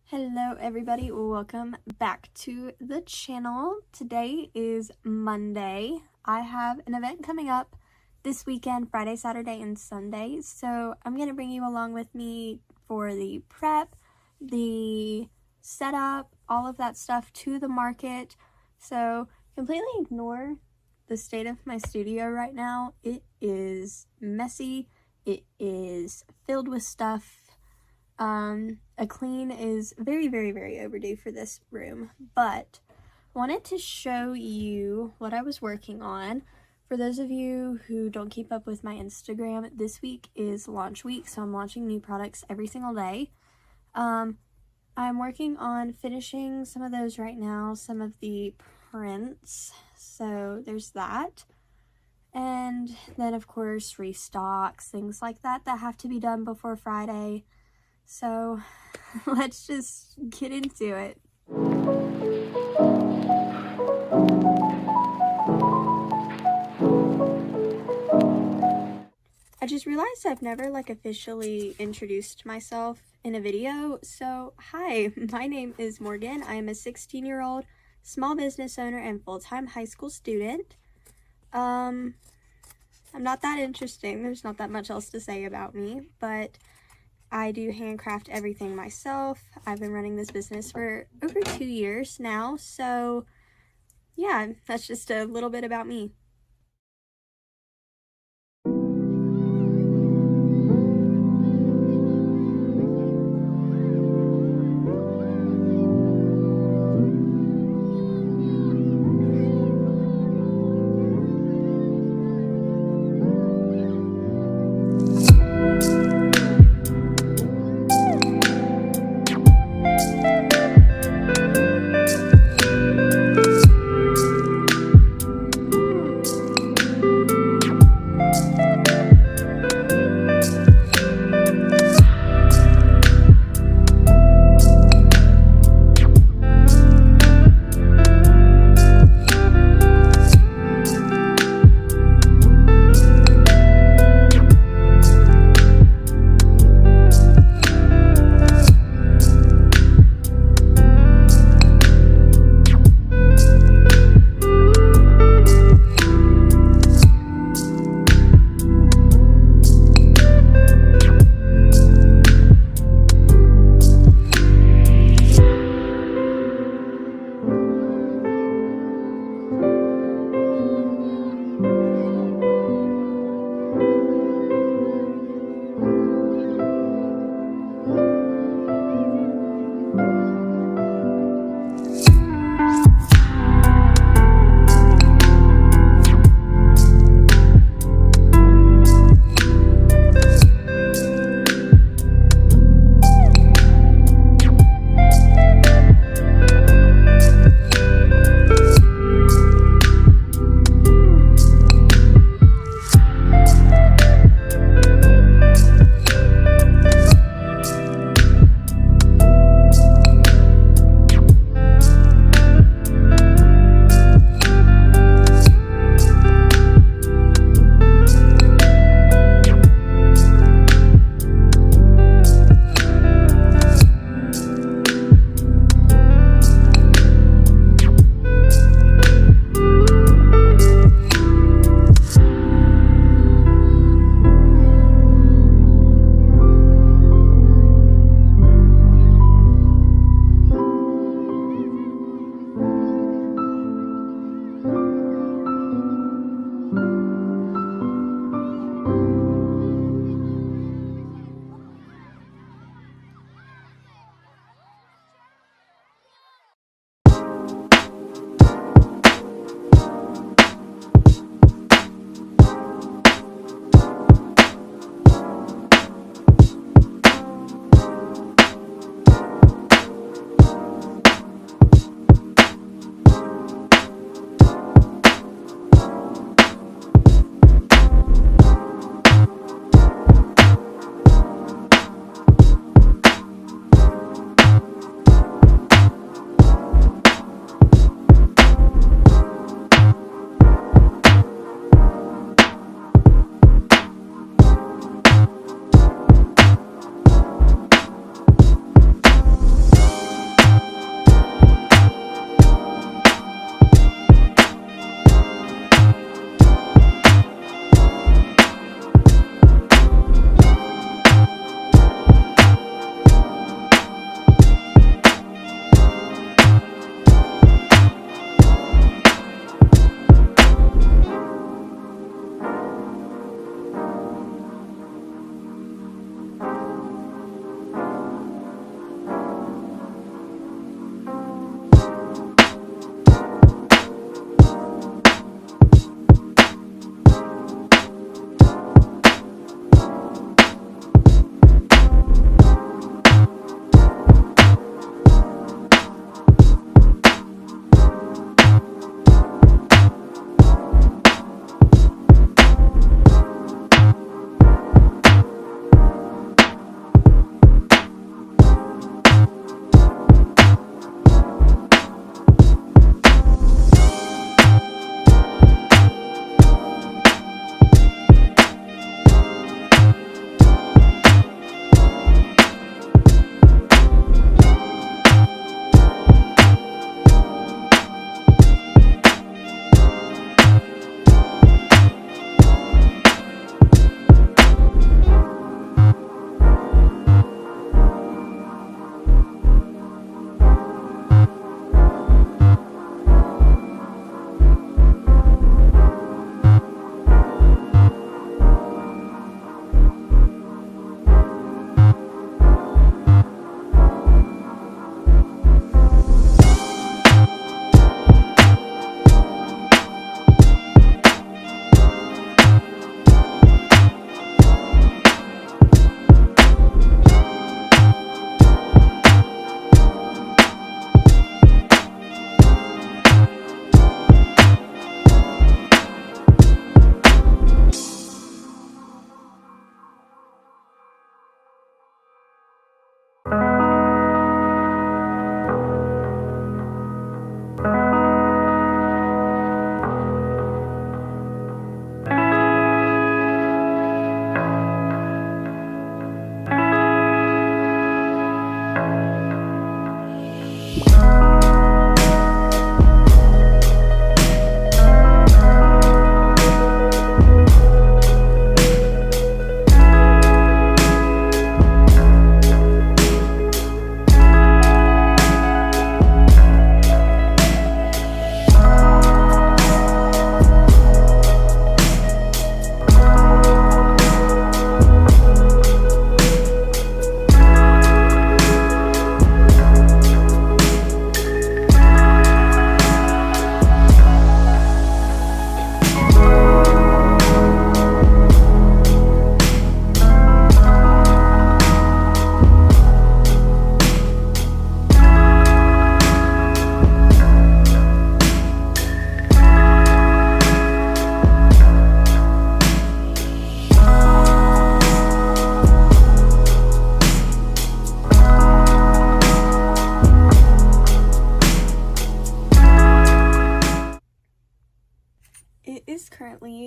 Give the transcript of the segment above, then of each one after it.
Hello everybody, welcome back to the channel. Today is Monday. I have an event coming up this weekend, Friday, Saturday, and Sunday. So I'm going to bring you along with me for the prep, the setup, all of that stuff to the market. So completely ignore the state of my studio right now. It is messy. It is filled with stuff. A clean is very, very, very overdue for this room, but wanted to show you what I was working on. For those of you who don't keep up with my Instagram, this week is launch week, so I'm launching new products every single day. I'm working on finishing some of those right now, some of the prints, so there's that. And then, of course, restocks, things like that have to be done before Friday. So let's just get into it. I just realized I've never officially introduced myself in a video. So hi, my name is Morgan. I am a 16-year-old small business owner and full-time high school student. I'm not that interesting. There's not that much else to say about me, but I do handcraft everything myself. I've been running this business for over 2 years now, so yeah, that's just a little bit about me.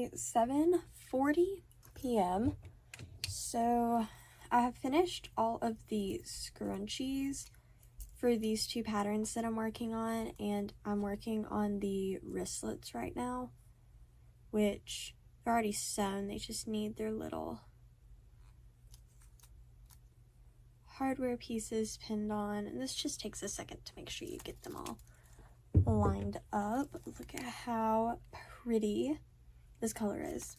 currently 7:40 p.m. So I have finished all of the scrunchies for these two patterns that I'm working on, and I'm working on the wristlets right now, which are already sewn. They just need their little hardware pieces pinned on, and this just takes a second to make sure you get them all lined up. Look at how pretty this color is.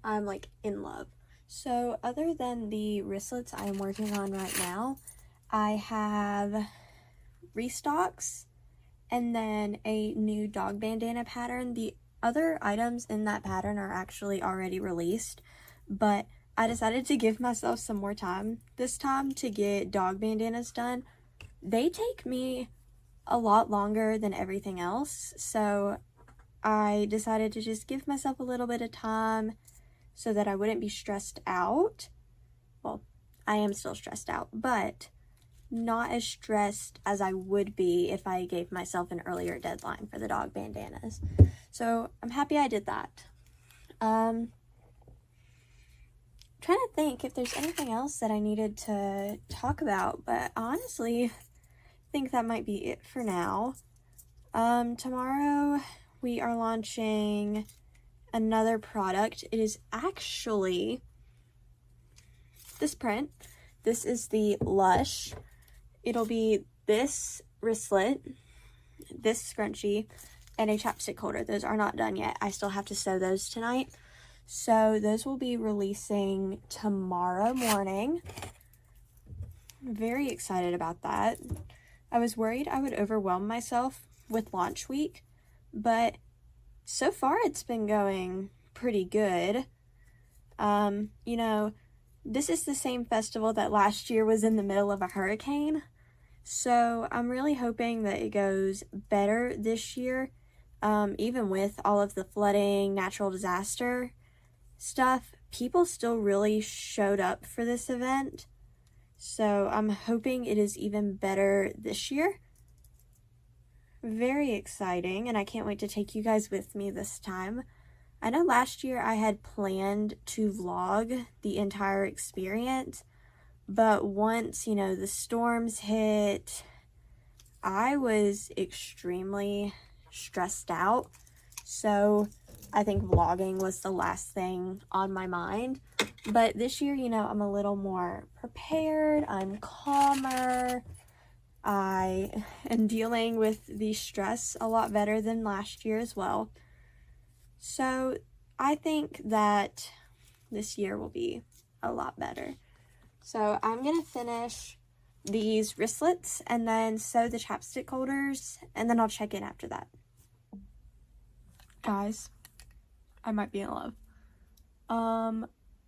I'm like in love. So other than the wristlets I'm working on right now, I have restocks and then a new dog bandana pattern. The other items in that pattern are actually already released, but I decided to give myself some more time this time to get dog bandanas done. They take me a lot longer than everything else, so I decided to just give myself a little bit of time so that I wouldn't be stressed out. Well, I am still stressed out, but not as stressed as I would be if I gave myself an earlier deadline for the dog bandanas. So I'm happy I did that. Trying to think if there's anything else that I needed to talk about, but honestly, I think that might be it for now. Tomorrow we are launching another product. It is actually this print. This is the Lush. It'll be this wristlet, this scrunchie, and a chapstick holder. Those are not done yet. I still have to sew those tonight. So those will be releasing tomorrow morning. I'm very excited about that. I was worried I would overwhelm myself with launch week, but so far it's been going pretty good. You know, this is the same festival that last year was in the middle of a hurricane. So I'm really hoping that it goes better this year, even with all of the flooding, natural disaster stuff. People still really showed up for this event. So I'm hoping it is even better this year. Very exciting, and I can't wait to take you guys with me this time. I know last year I had planned to vlog the entire experience, but once, you know, the storms hit, I was extremely stressed out. So I think vlogging was the last thing on my mind. But this year, you know, I'm a little more prepared. I'm calmer. I am dealing with the stress a lot better than last year as well. So I think that this year will be a lot better. So I'm going to finish these wristlets and then sew the chapstick holders, and then I'll check in after that. Guys, I might be in love.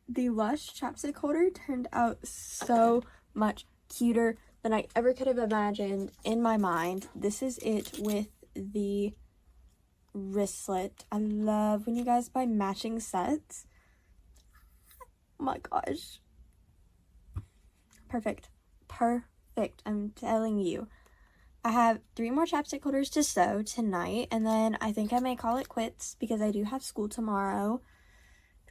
The Lush chapstick holder turned out so much cuter than I ever could have imagined in my mind. This is it with the wristlet. I love when you guys buy matching sets. Oh my gosh. Perfect. Perfect. I'm telling you. I have 3 more chapstick holders to sew tonight, and then I think I may call it quits because I do have school tomorrow.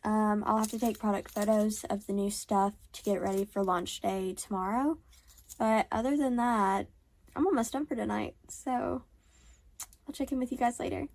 I'll have to take product photos of the new stuff to get ready for launch day tomorrow. But other than that, I'm almost done for tonight. So I'll check in with you guys later.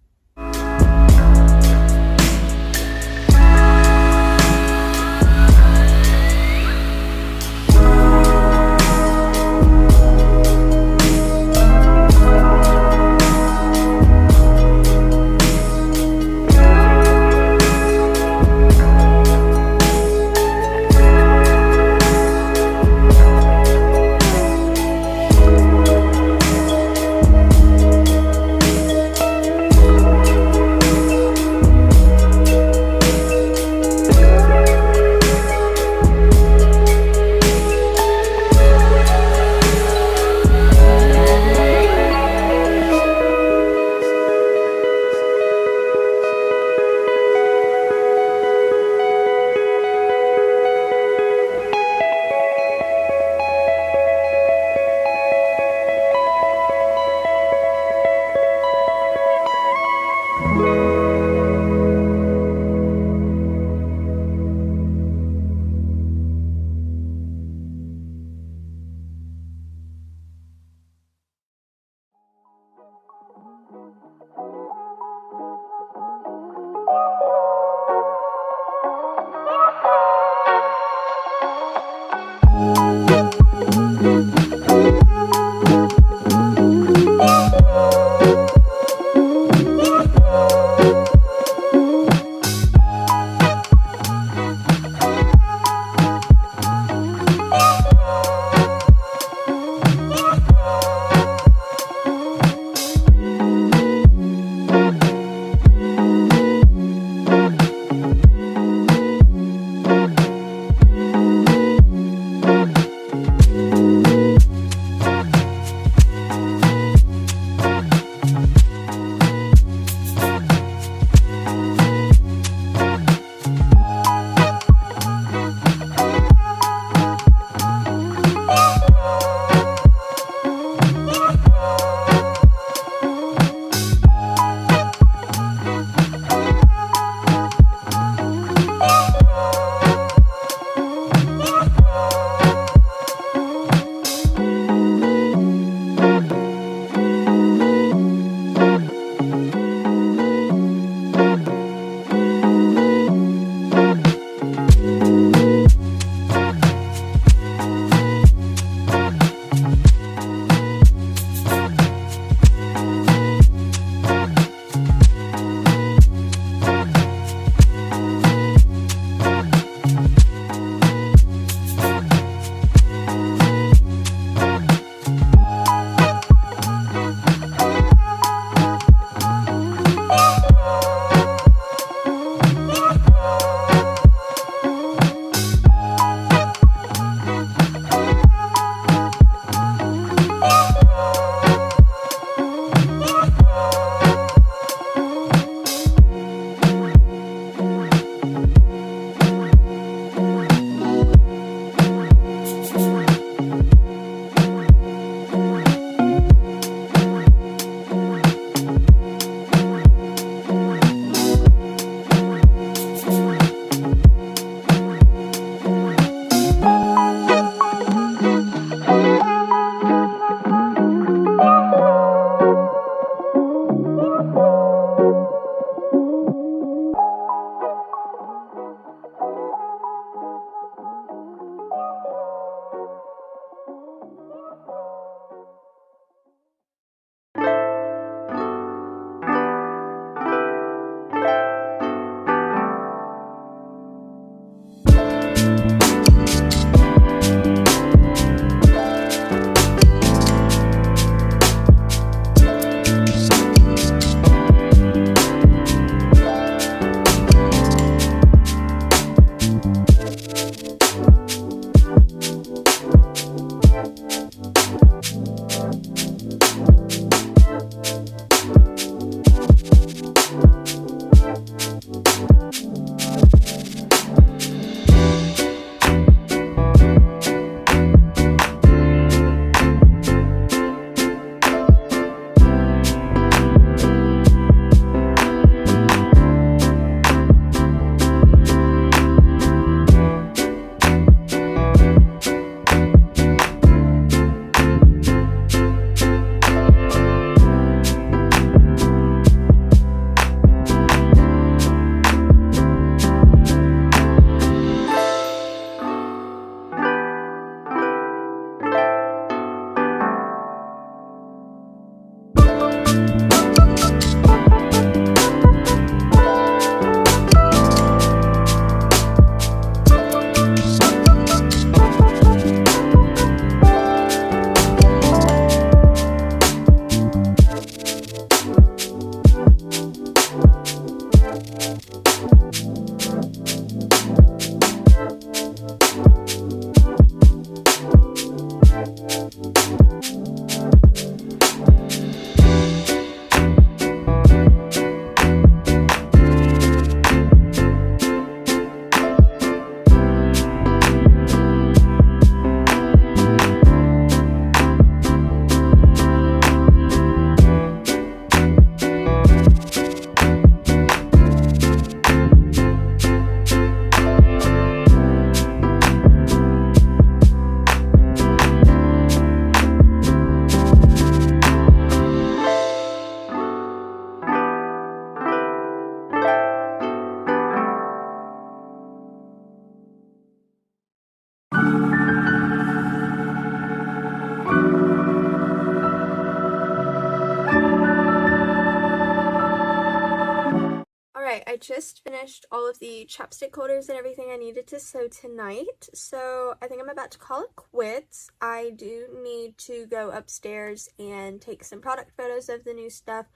Alright, I just finished all of the chapstick holders and everything I needed to sew tonight, so I think I'm about to call it quits. I do need to go upstairs and take some product photos of the new stuff,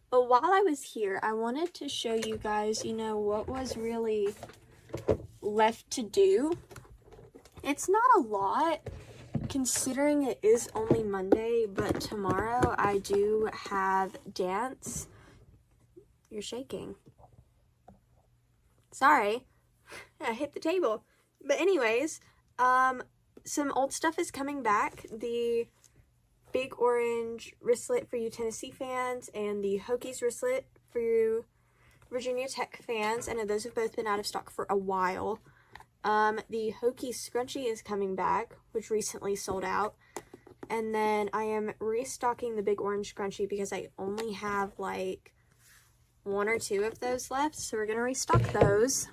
but while I was here, I wanted to show you guys, you know, what was really left to do. It's not a lot, considering it is only Monday, but tomorrow I do have dance. You're shaking. Sorry, I hit the table. But anyways, some old stuff is coming back. The big orange wristlet for you Tennessee fans and the Hokies wristlet for you Virginia Tech fans. I know those have both been out of stock for a while. The Hokies scrunchie is coming back, which recently sold out. And then I am restocking the big orange scrunchie because I only have like 1 or 2 of those left, so we're gonna restock those.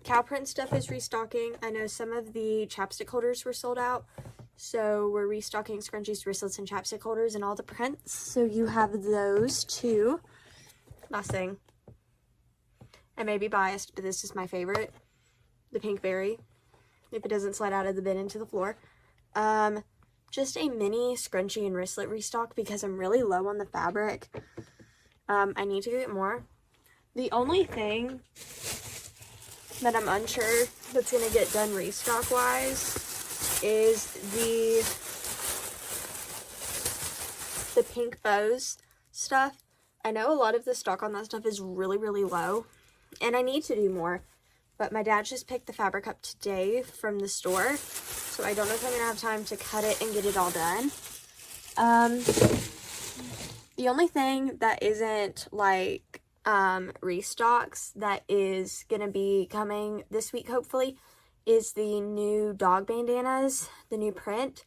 Cow print stuff is restocking. I know some of the chapstick holders were sold out, so we're restocking scrunchies, wristlets, and chapstick holders and all the prints, so you have those too. Last thing, I may be biased, but this is my favorite, the pink berry, if it doesn't slide out of the bin into the floor. Just a mini scrunchie and wristlet restock because I'm really low on the fabric. I need to get more. The only thing that I'm unsure that's going to get done restock wise is the pink bows stuff. I know a lot of the stock on that stuff is really, really low, and I need to do more, but my dad just picked the fabric up today from the store, so I don't know if I'm going to have time to cut it and get it all done. The only thing that isn't like restocks that is going to be coming this week, hopefully, is the new dog bandanas, the new print.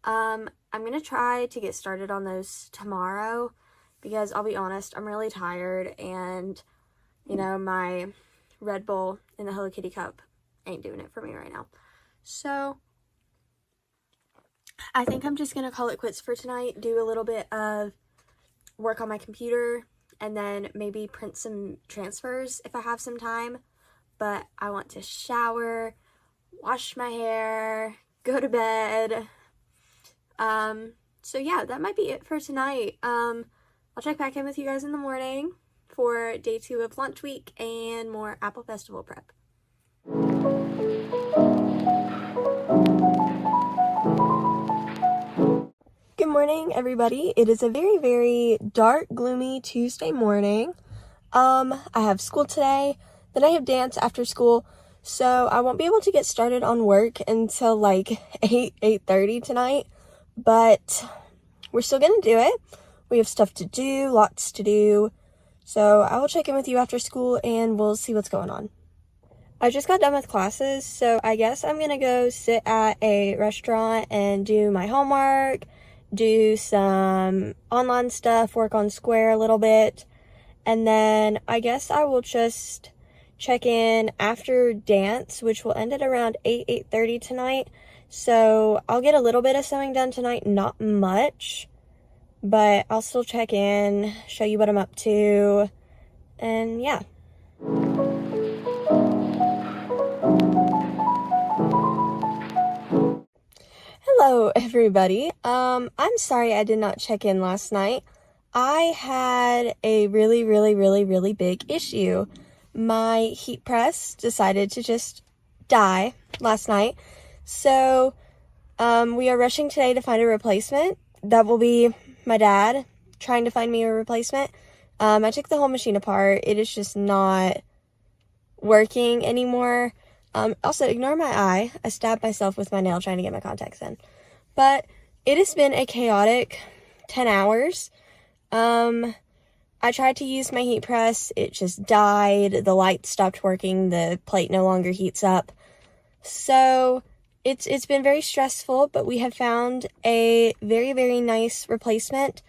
I'm going to try to get started on those tomorrow because I'll be honest, I'm really tired and, you know, my Red Bull in the Hello Kitty cup ain't doing it for me right now. So I think I'm just going to call it quits for tonight, do a little bit of work on my computer, and then maybe print some transfers if I have some time. But I want to shower, wash my hair, go to bed. So yeah, that might be it for tonight. I'll check back in with you guys in the morning for day 2 of lunch week and more Apple Festival prep. Good morning, everybody. It is a very, very dark, gloomy Tuesday morning. I have school today, then I have dance after school, so I won't be able to get started on work until like 8:30 tonight, but we're still gonna do it. We have stuff to do, lots to do, so I will check in with you after school and we'll see what's going on. I just got done with classes, so I guess I'm gonna go sit at a restaurant and do my homework, do some online stuff, work on Square a little bit, and then I guess I will just check in after dance, which will end at around 8:30 tonight. So I'll get a little bit of sewing done tonight, not much, but I'll still check in, show you what I'm up to, and yeah. Hello, everybody. I'm sorry I did not check in last night. I had a really big issue. My heat press decided to just die last night. So We are rushing today to find a replacement. That will be my dad trying to find me a replacement. I took the whole machine apart. It is just not working anymore. Also, ignore my eye. I stabbed myself with my nail trying to get my contacts in. But it has been a chaotic 10 hours. I tried to use my heat press. It just died. The light stopped working. The plate no longer heats up. So it's been very stressful, but we have found a very, very nice replacement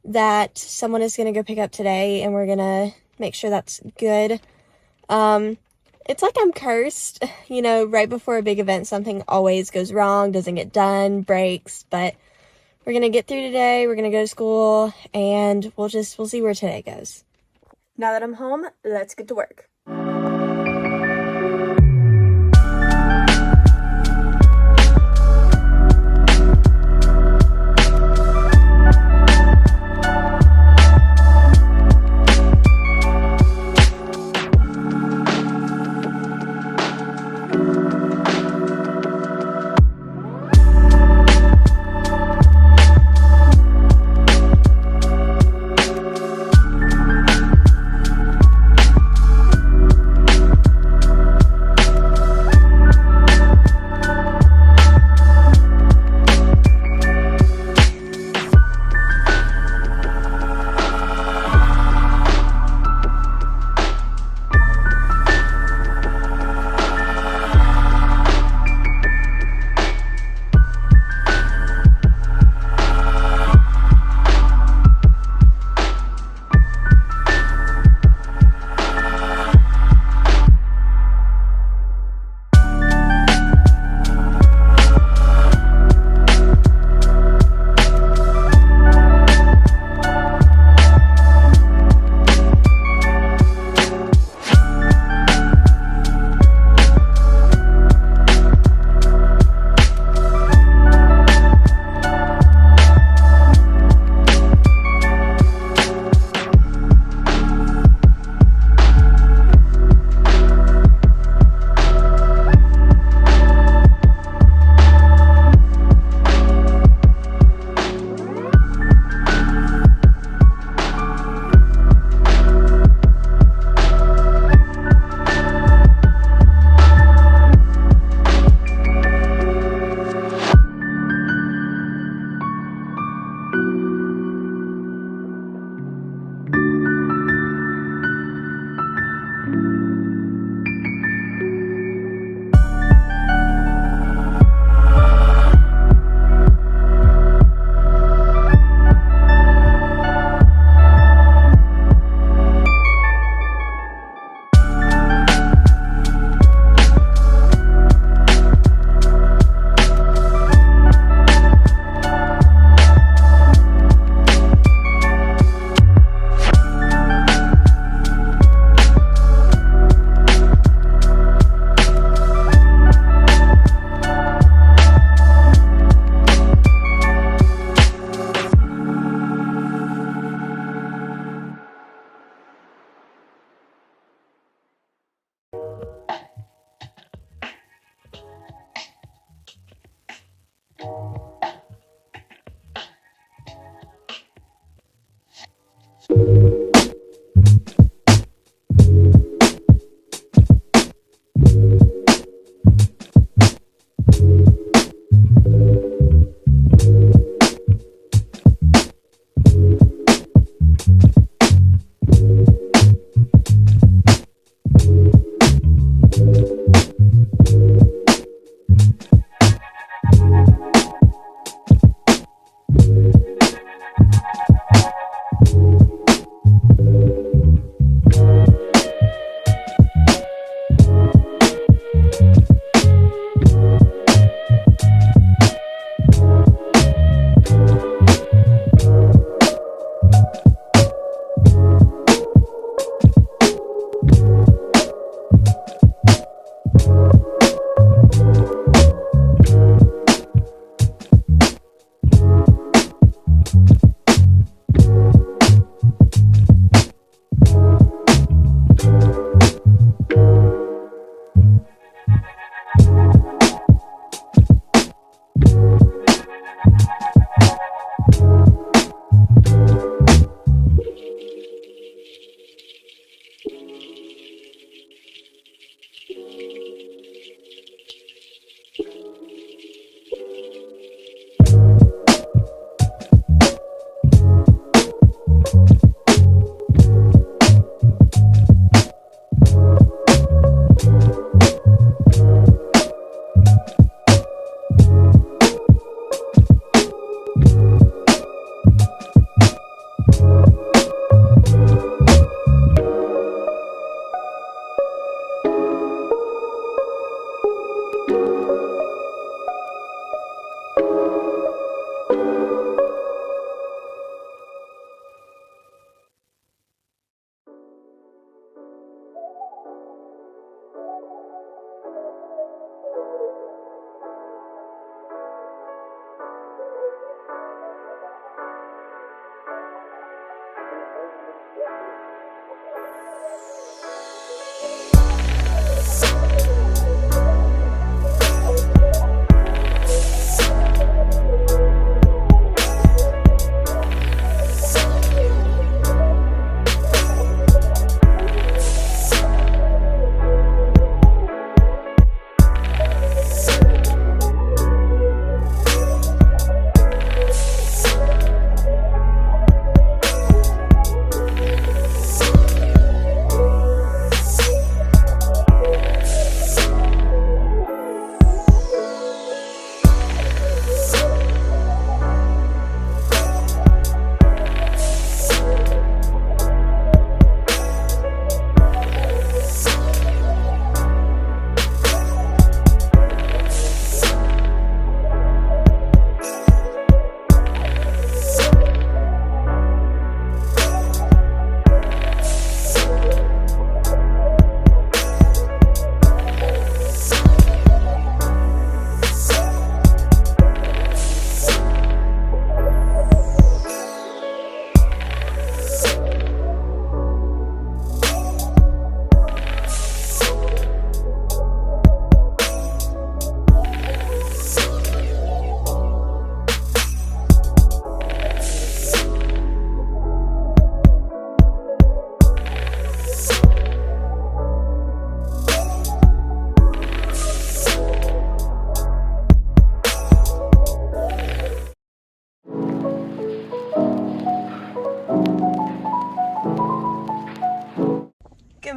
that someone is going to go pick up today, and we're going to make sure that's good. It's like I'm cursed, you know, right before a big event, something always goes wrong, doesn't get done, breaks, but we're going to get through today. We're going to go to school, and we'll see where today goes. Now that I'm home, let's get to work.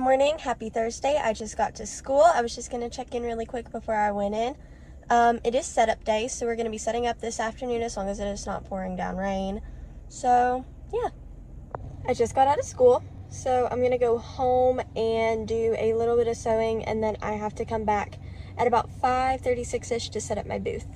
morning. Happy Thursday. I just got to school. I was just going to check in really quick before I went in. It is setup day, so we're going to be setting up this afternoon as long as it is not pouring down rain. So, yeah. I just got out of school, so I'm going to go home and do a little bit of sewing, and then I have to come back at about 5:36ish to set up my booth.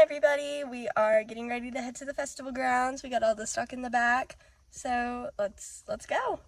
Everybody, we are getting ready to head to the festival grounds. We got all the stock in the back, so let's go.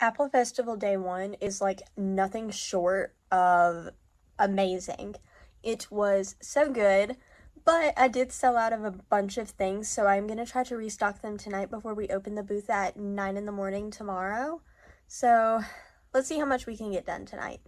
Apple Festival Day 1 is like nothing short of amazing. It was so good, but I did sell out of a bunch of things, so I'm going to try to restock them tonight before we open the booth at 9 in the morning tomorrow. So let's see how much we can get done tonight.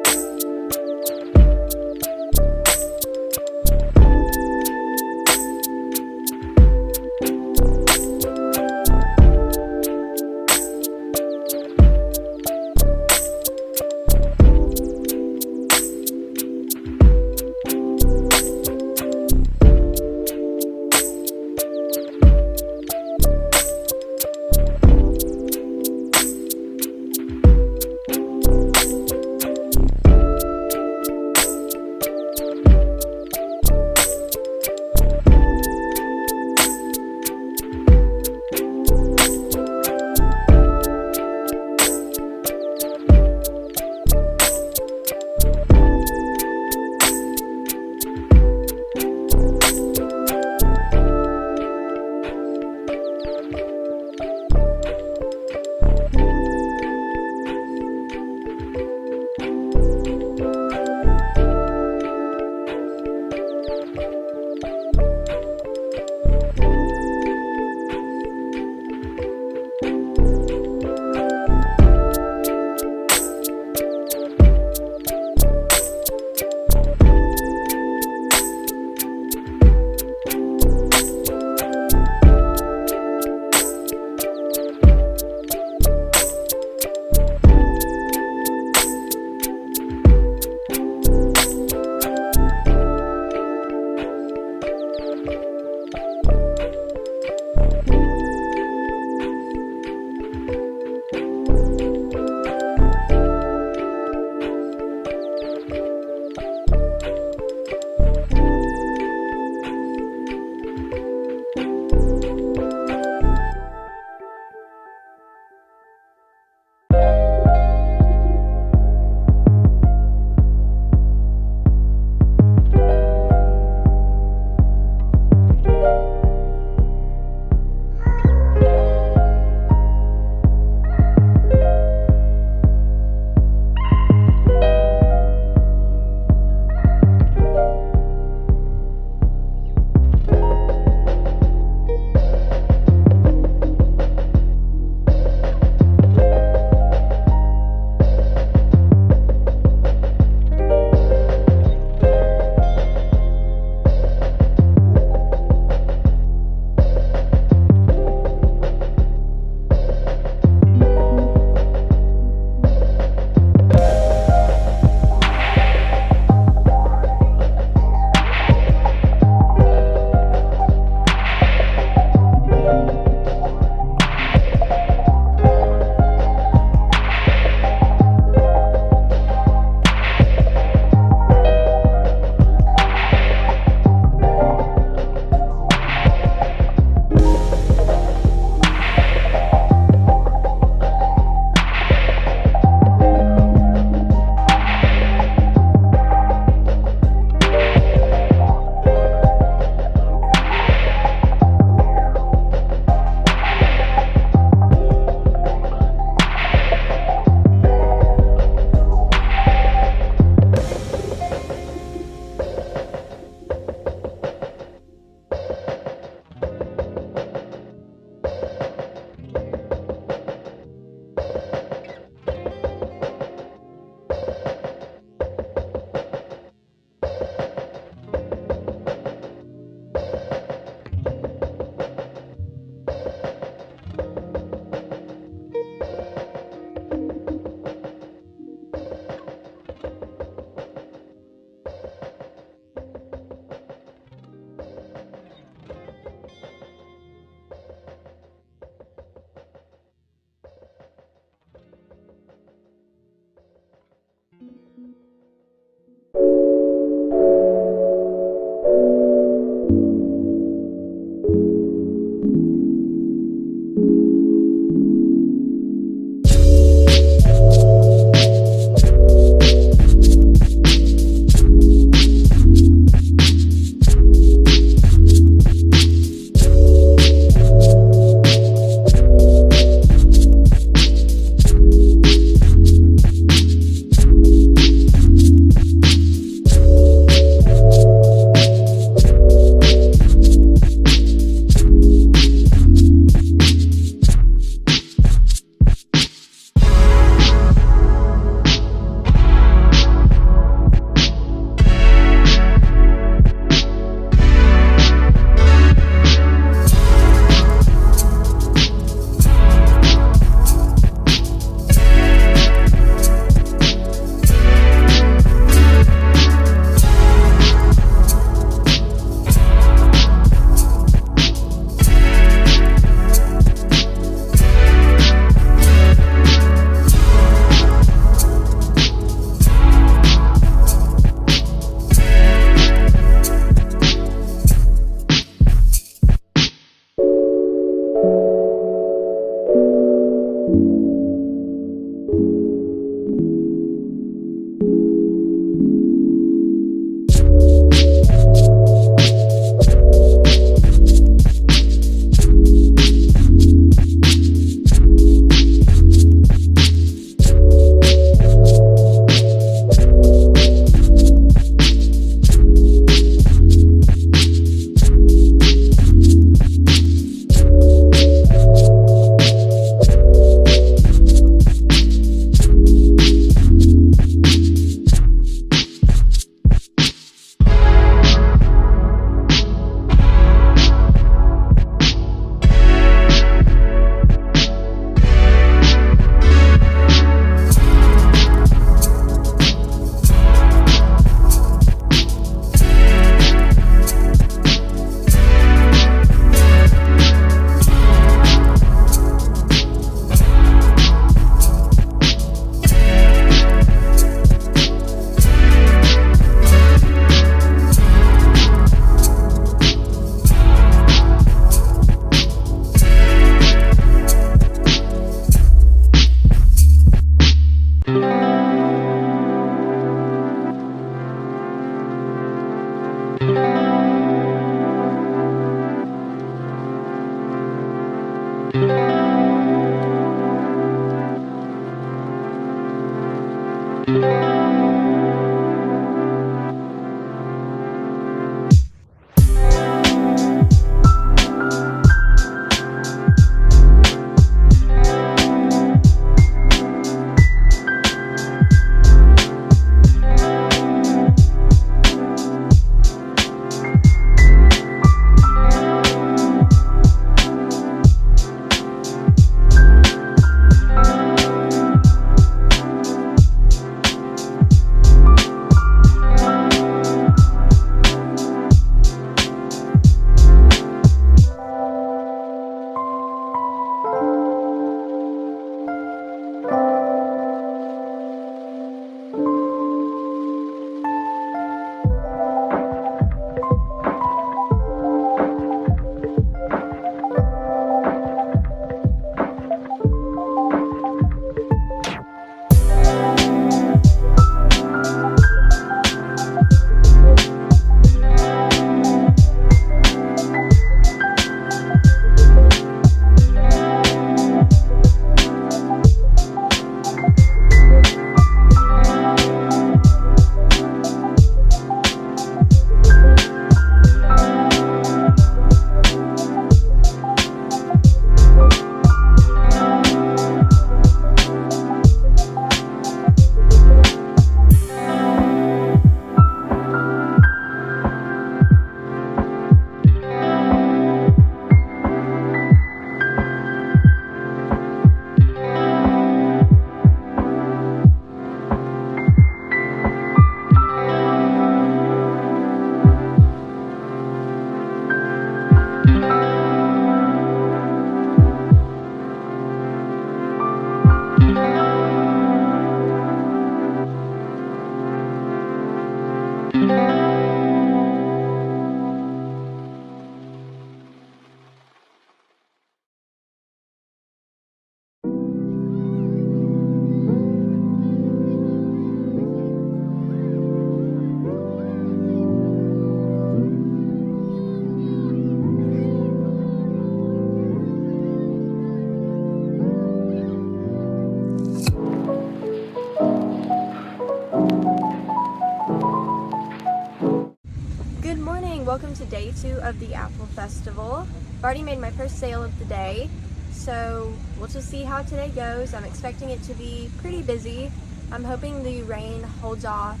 welcome to day 2 of the Apple Festival. I've already made my first sale of the day, so we'll just see how today goes. I'm expecting it to be pretty busy. I'm hoping the rain holds off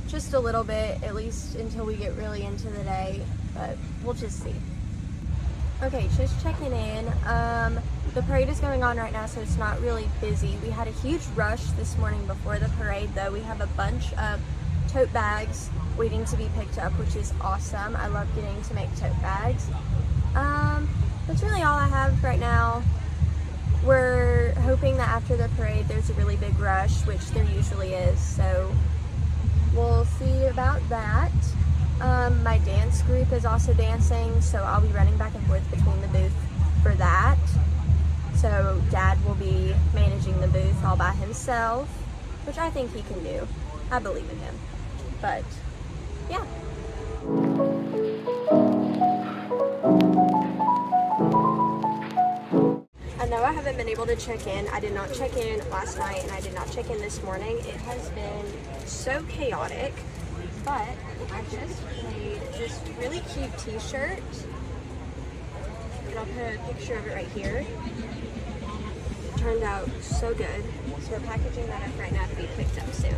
just a little bit, at least until we get really into the day, but we'll just see. Okay, just checking in. The parade is going on right now, so it's not really busy. We had a huge rush this morning before the parade, though. We have a bunch of tote bags waiting to be picked up, which is awesome. I love getting to make tote bags. That's really all I have right now. We're hoping that after the parade there's a really big rush, which there usually is, so we'll see about that. My dance group is also dancing, so I'll be running back and forth between the booth for that. So Dad will be managing the booth all by himself, which I think he can do. I believe in him. But yeah. I know I haven't been able to check in. I did not check in last night and I did not check in this morning. It has been so chaotic, but I just made this really cute t-shirt. And I'll put a picture of it right here. It turned out so good. So we're packaging that up right now to be picked up soon.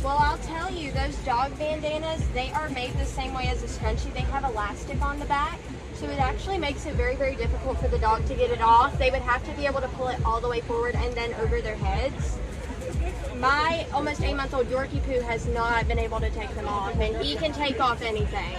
Well, I'll tell you, those dog bandanas, they are made the same way as a scrunchie. They have elastic on the back, so it actually makes it very, very difficult for the dog to get it off. They would have to be able to pull it all the way forward and then over their heads. My almost 8-month-old Yorkie Poo has not been able to take them off, and he can take off anything.